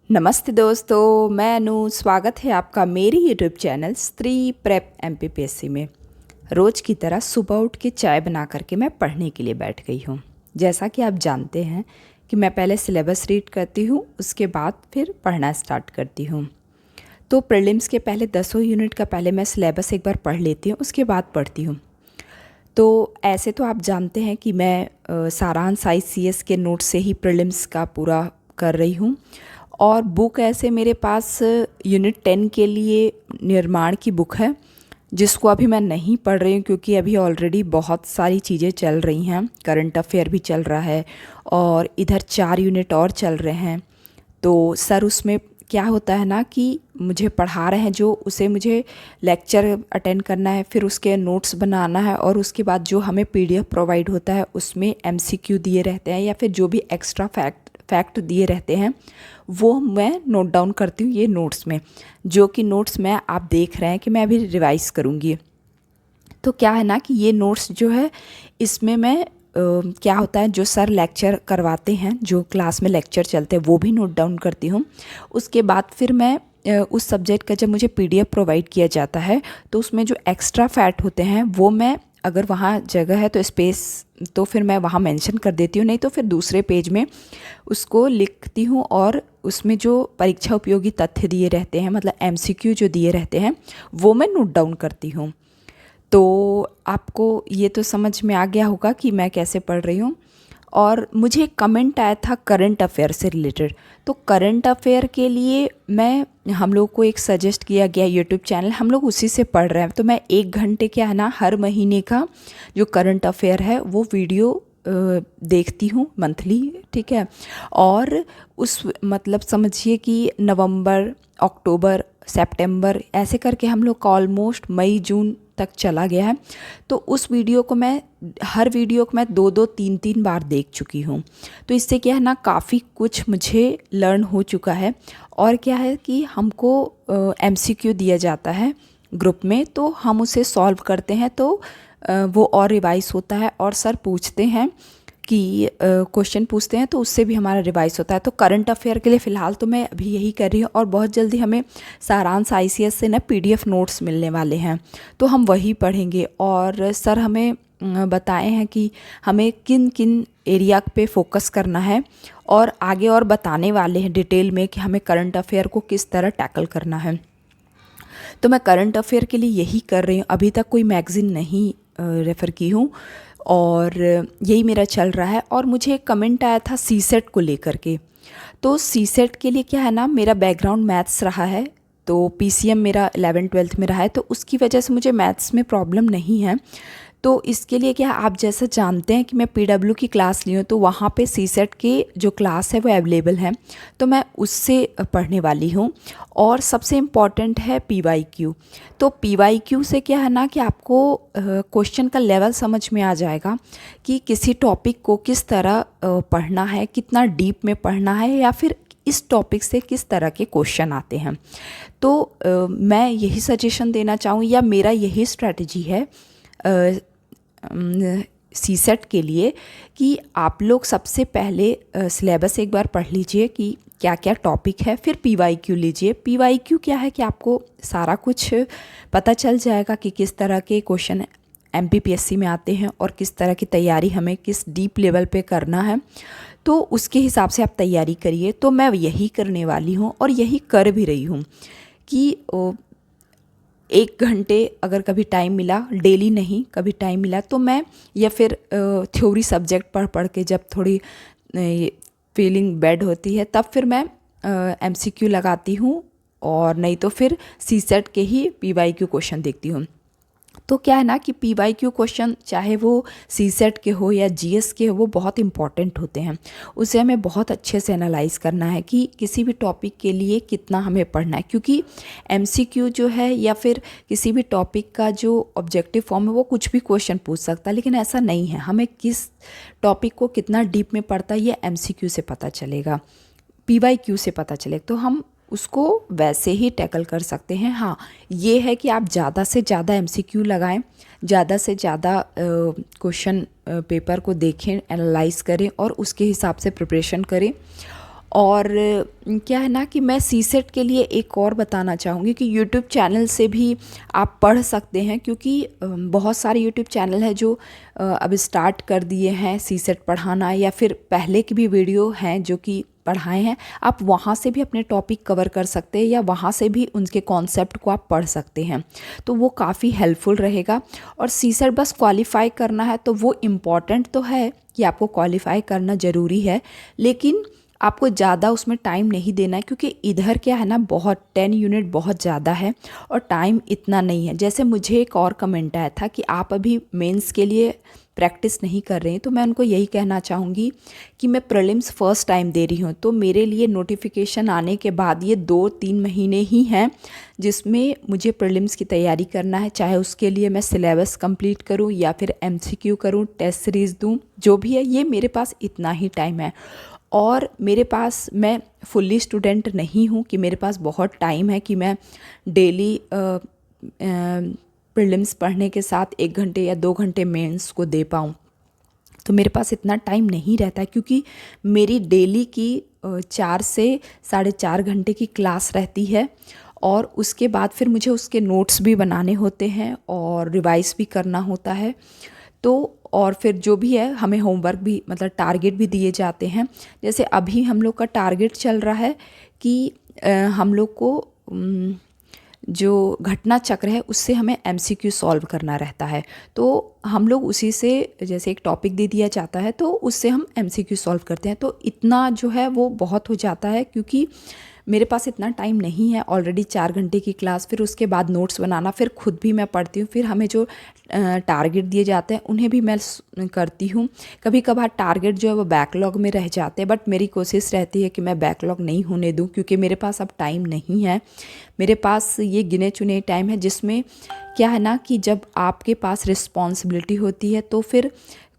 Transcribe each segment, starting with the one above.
नमस्ते दोस्तों, मैं अनु। स्वागत है आपका मेरी यूट्यूब चैनल स्त्री प्रेप एमपीपीएससी में। रोज़ की तरह सुबह उठ के चाय बना करके मैं पढ़ने के लिए बैठ गई हूँ। जैसा कि आप जानते हैं कि मैं पहले सिलेबस रीड करती हूँ, उसके बाद फिर पढ़ना स्टार्ट करती हूँ। तो प्रीलिम्स के पहले 10 यूनिट का पहले मैं सिलेबस एक बार पढ़ लेती हूँ, उसके बाद पढ़ती हूँ। तो ऐसे तो आप जानते हैं कि मैं सारांश ICS के नोट से ही प्रीलिम्स का पूरा कर रही हूँ। और बुक ऐसे मेरे पास यूनिट 10 के लिए निर्माण की बुक है, जिसको अभी मैं नहीं पढ़ रही हूँ क्योंकि अभी ऑलरेडी बहुत सारी चीज़ें चल रही हैं। करंट अफेयर भी चल रहा है और इधर 4 यूनिट और चल रहे हैं। तो सर उसमें क्या होता है ना कि मुझे पढ़ा रहे हैं जो उसे मुझे लेक्चर अटेंड करना है, फिर उसके नोट्स बनाना है और उसके बाद जो हमें PDF प्रोवाइड होता है उसमें MCQ दिए रहते हैं या फिर जो भी एक्स्ट्रा फैक्ट दिए रहते हैं वो मैं नोट डाउन करती हूँ ये नोट्स में, जो कि नोट्स मैं आप देख रहे हैं कि मैं अभी रिवाइज़ करूँगी। तो क्या है ना कि ये नोट्स जो है इसमें मैं क्या होता है, जो सर लेक्चर करवाते हैं, जो क्लास में लेक्चर चलते हैं वो भी नोट डाउन करती हूँ। उसके बाद फिर मैं उस सब्जेक्ट का जब मुझे PDF प्रोवाइड किया जाता है तो उसमें जो एक्स्ट्रा फैट होते हैं वो मैं, अगर वहाँ जगह है तो स्पेस तो फिर मैं वहाँ मेंशन कर देती हूँ, नहीं तो फिर दूसरे पेज में उसको लिखती हूँ और उसमें जो परीक्षा उपयोगी तथ्य दिए रहते हैं, मतलब MCQ जो दिए रहते हैं वो मैं नोट डाउन करती हूँ। तो आपको ये तो समझ में आ गया होगा कि मैं कैसे पढ़ रही हूँ। और मुझे एक कमेंट आया था करंट अफेयर से रिलेटेड, तो करंट अफेयर के लिए हम लोग को एक सजेस्ट किया गया यूट्यूब चैनल, हम लोग उसी से पढ़ रहे हैं। तो मैं 1 घंटे क्या है ना हर महीने का जो करंट अफेयर है वो वीडियो देखती हूँ मंथली, ठीक है। और उस मतलब समझिए कि नवंबर, अक्टूबर, सितंबर ऐसे करके हम लोग का ऑलमोस्ट मई जून तक चला गया है। तो उस वीडियो को मैं, हर वीडियो को मैं 2-2 3-3 बार देख चुकी हूँ। तो इससे क्या है ना काफ़ी कुछ मुझे लर्न हो चुका है। और क्या है कि हमको MCQ दिया जाता है ग्रुप में, तो हम उसे सॉल्व करते हैं तो वो और रिवाइज होता है। और सर पूछते हैं कि क्वेश्चन पूछते हैं तो उससे भी हमारा रिवाइज होता है। तो करंट अफेयर के लिए फ़िलहाल तो मैं अभी यही कर रही हूँ और बहुत जल्दी हमें सारांश ICS से ना PDF नोट्स मिलने वाले हैं, तो हम वही पढ़ेंगे। और सर हमें बताए हैं कि हमें किन किन एरिया पे फोकस करना है और आगे और बताने वाले हैं डिटेल में कि हमें करंट अफेयर को किस तरह टैकल करना है। तो मैं करंट अफेयर के लिए यही कर रही हूँ, अभी तक कोई मैगज़ीन नहीं रेफ़र की हूँ और यही मेरा चल रहा है। और मुझे एक कमेंट आया था CSET को लेकर के। तो CSET के लिए क्या है ना, मेरा बैकग्राउंड मैथ्स रहा है, तो PCM मेरा 11th-12th में रहा है, तो उसकी वजह से मुझे मैथ्स में प्रॉब्लम नहीं है। तो इसके लिए क्या, आप जैसा जानते हैं कि मैं PW की क्लास ली हूँ, तो वहाँ पे CSET की जो क्लास है वो अवेलेबल है, तो मैं उससे पढ़ने वाली हूँ। और सबसे इम्पॉर्टेंट है PYQ। तो PYQ से क्या है ना कि आपको क्वेश्चन का लेवल समझ में आ जाएगा कि किसी टॉपिक को किस तरह पढ़ना है, कितना डीप में पढ़ना है, या फिर इस टॉपिक से किस तरह के क्वेश्चन आते हैं। तो मैं यही सजेशन देना चाहूँ, या मेरा यही स्ट्रैटेजी है CSET के लिए, कि आप लोग सबसे पहले सिलेबस एक बार पढ़ लीजिए कि क्या क्या टॉपिक है, फिर PYQ लीजिए। PYQ क्या है कि आपको सारा कुछ पता चल जाएगा कि किस तरह के क्वेश्चन MPPSC में आते हैं और किस तरह की तैयारी हमें किस डीप लेवल पे करना है, तो उसके हिसाब से आप तैयारी करिए। तो मैं यही करने वाली हूँ और यही कर भी रही हूँ कि 1 घंटे अगर कभी टाइम मिला, डेली नहीं, कभी टाइम मिला तो मैं, या फिर थ्योरी सब्जेक्ट पढ़ पढ़ के जब थोड़ी फीलिंग बैड होती है तब फिर मैं MCQ लगाती हूँ, और नहीं तो फिर CSET के ही PYQ क्वेश्चन देखती हूँ। तो क्या है ना कि PYQ क्वेश्चन चाहे वो CSET के हो या GS के हो, वो बहुत इंपॉर्टेंट होते हैं। उसे हमें बहुत अच्छे से एनालाइज करना है कि किसी भी टॉपिक के लिए कितना हमें पढ़ना है, क्योंकि MCQ जो है या फिर किसी भी टॉपिक का जो ऑब्जेक्टिव फॉर्म है वो कुछ भी क्वेश्चन पूछ सकता है, लेकिन ऐसा नहीं है। हमें किस टॉपिक को कितना डीप में पढ़ता है ये MCQ से पता चलेगा, PYQ से पता चलेगा, तो हम उसको वैसे ही टैकल कर सकते हैं। हाँ, ये है कि आप ज़्यादा से ज़्यादा MCQ लगाएं, ज़्यादा से ज़्यादा क्वेश्चन पेपर को देखें, एनालाइज करें और उसके हिसाब से प्रिपरेशन करें। और क्या है ना कि मैं सीसेट के लिए एक और बताना चाहूँगी कि यूट्यूब चैनल से भी आप पढ़ सकते हैं, क्योंकि बहुत सारे यूट्यूब चैनल है जो अब स्टार्ट कर दिए हैं सीसेट पढ़ाना, या फिर पहले की भी वीडियो हैं जो कि पढ़ाए हैं। आप वहाँ से भी अपने टॉपिक कवर कर सकते हैं, या वहाँ से भी उनके कॉन्सेप्ट को आप पढ़ सकते हैं, तो वो काफ़ी हेल्पफुल रहेगा। और सीसेट बस क्वालिफाई करना है तो वो इम्पॉर्टेंट तो है कि आपको क्वालिफाई करना ज़रूरी है, लेकिन आपको ज़्यादा उसमें टाइम नहीं देना है, क्योंकि इधर क्या है ना, बहुत 10 यूनिट बहुत ज़्यादा है और टाइम इतना नहीं है। जैसे मुझे एक और कमेंट आया था कि आप अभी मेंस के लिए प्रैक्टिस नहीं कर रहे हैं, तो मैं उनको यही कहना चाहूँगी कि मैं प्रीलिम्स फ़र्स्ट टाइम दे रही हूँ, तो मेरे लिए नोटिफिकेशन आने के बाद ये 2-3 महीने ही हैं जिसमें मुझे प्रीलिम्स की तैयारी करना है, चाहे उसके लिए मैं सिलेबस कंप्लीट करूँ या फिर MCQ करूँ, टेस्ट सीरीज़ दूँ, जो भी है, ये मेरे पास इतना ही टाइम है। और मेरे पास, मैं फुल्ली स्टूडेंट नहीं हूँ कि मेरे पास बहुत टाइम है कि मैं डेली प्रीलिम्स पढ़ने के साथ 1 घंटे या 2 घंटे मेंस को दे पाऊँ, तो मेरे पास इतना टाइम नहीं रहता, क्योंकि मेरी डेली की 4 से 4.5 घंटे की क्लास रहती है, और उसके बाद फिर मुझे उसके नोट्स भी बनाने होते हैं और रिवाइज भी करना होता है। तो और फिर जो भी है, हमें होमवर्क भी, मतलब टारगेट भी दिए जाते हैं। जैसे अभी हम लोग का टारगेट चल रहा है कि हम लोग को जो घटना चक्र है उससे हमें MCQ सॉल्व करना रहता है, तो हम लोग उसी से, जैसे एक टॉपिक दे दिया जाता है तो उससे हम MCQ सॉल्व करते हैं। तो इतना जो है वो बहुत हो जाता है, क्योंकि मेरे पास इतना टाइम नहीं है। ऑलरेडी 4 घंटे की क्लास, फिर उसके बाद नोट्स बनाना, फिर खुद भी मैं पढ़ती हूँ, फिर हमें जो टारगेट दिए जाते हैं उन्हें भी मैं करती हूँ। कभी कभार टारगेट जो है वो बैकलॉग में रह जाते हैं, बट मेरी कोशिश रहती है कि मैं बैकलॉग नहीं होने दूँ, क्योंकि मेरे पास अब टाइम नहीं है। मेरे पास ये गिने चुने टाइम है, जिसमें क्या है ना कि जब आपके पास रिस्पॉन्सिबिलिटी होती है तो फिर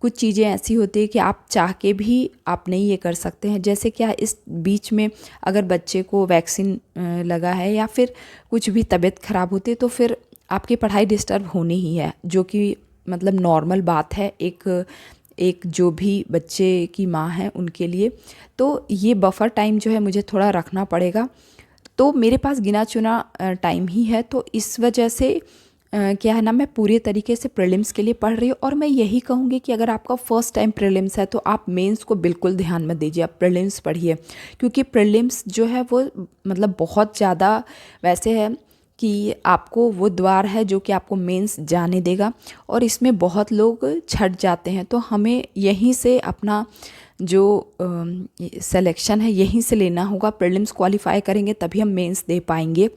कुछ चीज़ें ऐसी होती है कि आप चाह के भी आप नहीं ये कर सकते हैं। जैसे क्या, इस बीच में अगर बच्चे को वैक्सीन लगा है या फिर कुछ भी तबीयत ख़राब होती है, तो फिर आपकी पढ़ाई डिस्टर्ब होनी ही है, जो कि मतलब नॉर्मल बात है एक जो भी बच्चे की माँ है उनके लिए। तो ये बफर टाइम जो है मुझे थोड़ा रखना पड़ेगा, तो मेरे पास गिना चुना टाइम ही है। तो इस वजह से क्या है ना, मैं पूरे तरीके से प्रीलिम्स के लिए पढ़ रही हूँ। और मैं यही कहूँगी कि अगर आपका फर्स्ट टाइम प्रीलिम्स है तो आप मेंस को बिल्कुल ध्यान मत दीजिए, आप प्रीलिम्स पढ़िए, क्योंकि प्रीलिम्स जो है वो मतलब बहुत ज़्यादा वैसे है कि आपको वो द्वार है जो कि आपको मेंस जाने देगा, और इसमें बहुत लोग छट जाते हैं। तो हमें यहीं से अपना जो सिलेक्शन है यहीं से लेना होगा। प्रीलिम्स क्वालिफाई करेंगे तभी हम मेंस दे पाएंगे।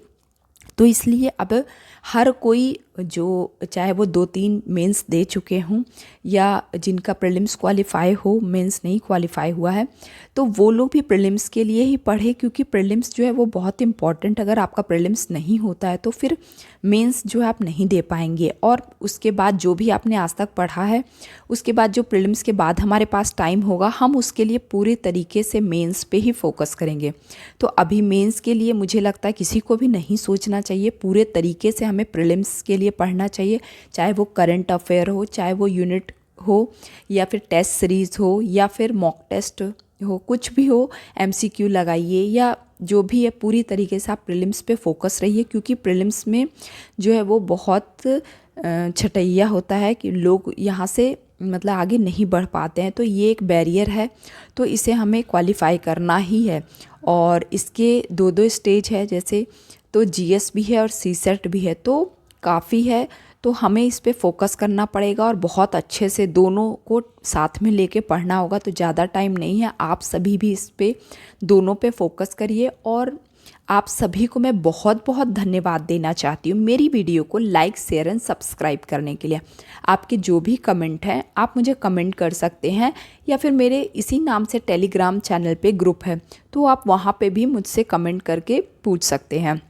तो इसलिए अब हर कोई, जो चाहे वो 2-3 मेंस दे चुके हों या जिनका प्रीलिम्स क्वालिफाई हो, मेंस नहीं क्वालिफाई हुआ है, तो वो लोग भी प्रीलिम्स के लिए ही पढ़े, क्योंकि प्रीलिम्स जो है वो बहुत इंपॉर्टेंट। अगर आपका प्रीलिम्स नहीं होता है तो फिर मेंस जो है आप नहीं दे पाएंगे। और उसके बाद जो भी आपने आज तक पढ़ा है, उसके बाद जो प्रीलिम्स के बाद हमारे पास टाइम होगा, हम उसके लिए पूरे तरीके से मेंस पे ही फोकस करेंगे। तो अभी मेंस के लिए मुझे लगता है किसी को भी नहीं सोचना चाहिए, पूरे तरीके से हमें प्रीलिम्स के लिए पढ़ना चाहिए, चाहे वो करंट अफेयर हो, चाहे वो यूनिट हो, या फिर टेस्ट सीरीज़ हो, या फिर मॉक टेस्ट हो, कुछ भी हो, MCQ लगाइए, या जो भी है पूरी तरीके से आप प्रीलिम्स पे फोकस रहिए। क्योंकि प्रीलिम्स में जो है वो बहुत छटैया होता है कि लोग यहाँ से मतलब आगे नहीं बढ़ पाते हैं, तो ये एक बैरियर है, तो इसे हमें क्वालिफाई करना ही है। और इसके 2-2 स्टेज है, जैसे तो GS भी है और CSET भी है, तो काफ़ी है। तो हमें इस पे फोकस करना पड़ेगा और बहुत अच्छे से दोनों को साथ में लेके पढ़ना होगा। तो ज़्यादा टाइम नहीं है, आप सभी भी इस पे दोनों पे फोकस करिए। और आप सभी को मैं बहुत बहुत धन्यवाद देना चाहती हूँ मेरी वीडियो को लाइक, शेयर एंड सब्सक्राइब करने के लिए। आपके जो भी कमेंट हैं आप मुझे कमेंट कर सकते हैं, या फिर मेरे इसी नाम से टेलीग्राम चैनल पे ग्रुप है, तो आप वहाँ पे भी मुझसे कमेंट करके पूछ सकते हैं,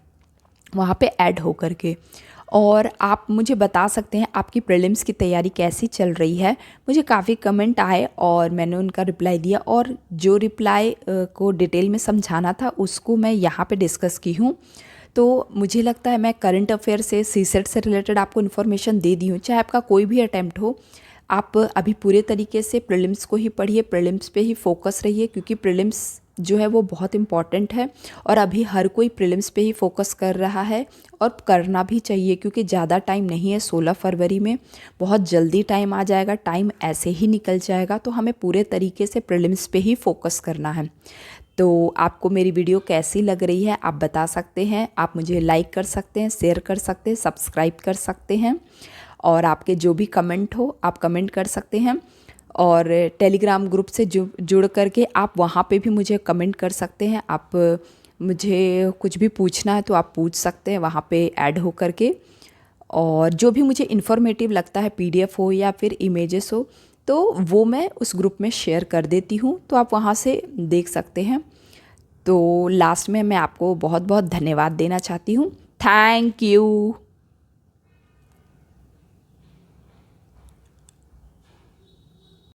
वहाँ पे ऐड हो करके। और आप मुझे बता सकते हैं आपकी प्रीलिम्स की तैयारी कैसी चल रही है। मुझे काफ़ी कमेंट आए और मैंने उनका रिप्लाई दिया, और जो रिप्लाई को डिटेल में समझाना था उसको मैं यहाँ पे डिस्कस की हूँ। तो मुझे लगता है मैं करंट अफेयर से, CSET से रिलेटेड आपको इन्फॉर्मेशन दे दी हूँ। चाहे आपका कोई भी अटैम्प्ट हो, आप अभी पूरे तरीके से प्रीलिम्स को ही पढ़िए, प्रीलिम्स पे ही फोकस रहिए, क्योंकि प्रीलिम्स जो है वो बहुत इम्पॉर्टेंट है और अभी हर कोई प्रीलिम्स पे ही फोकस कर रहा है और करना भी चाहिए, क्योंकि ज़्यादा टाइम नहीं है। 16 फरवरी में बहुत जल्दी टाइम आ जाएगा, टाइम ऐसे ही निकल जाएगा, तो हमें पूरे तरीके से प्रीलिम्स पे ही फोकस करना है। तो आपको मेरी वीडियो कैसी लग रही है आप बता सकते हैं, आप मुझे लाइक कर सकते हैं, शेयर कर सकते हैं, सब्सक्राइब कर सकते हैं, और आपके जो भी कमेंट हो आप कमेंट कर सकते हैं। और टेलीग्राम ग्रुप से जुड़ करके आप वहाँ पे भी मुझे कमेंट कर सकते हैं। आप मुझे कुछ भी पूछना है तो आप पूछ सकते हैं वहाँ पे ऐड हो करके। और जो भी मुझे इन्फॉर्मेटिव लगता है, पीडीएफ हो या फिर इमेजेस हो, तो वो मैं उस ग्रुप में शेयर कर देती हूँ, तो आप वहाँ से देख सकते हैं। तो लास्ट में मैं आपको बहुत बहुत धन्यवाद देना चाहती हूँ। Thank you.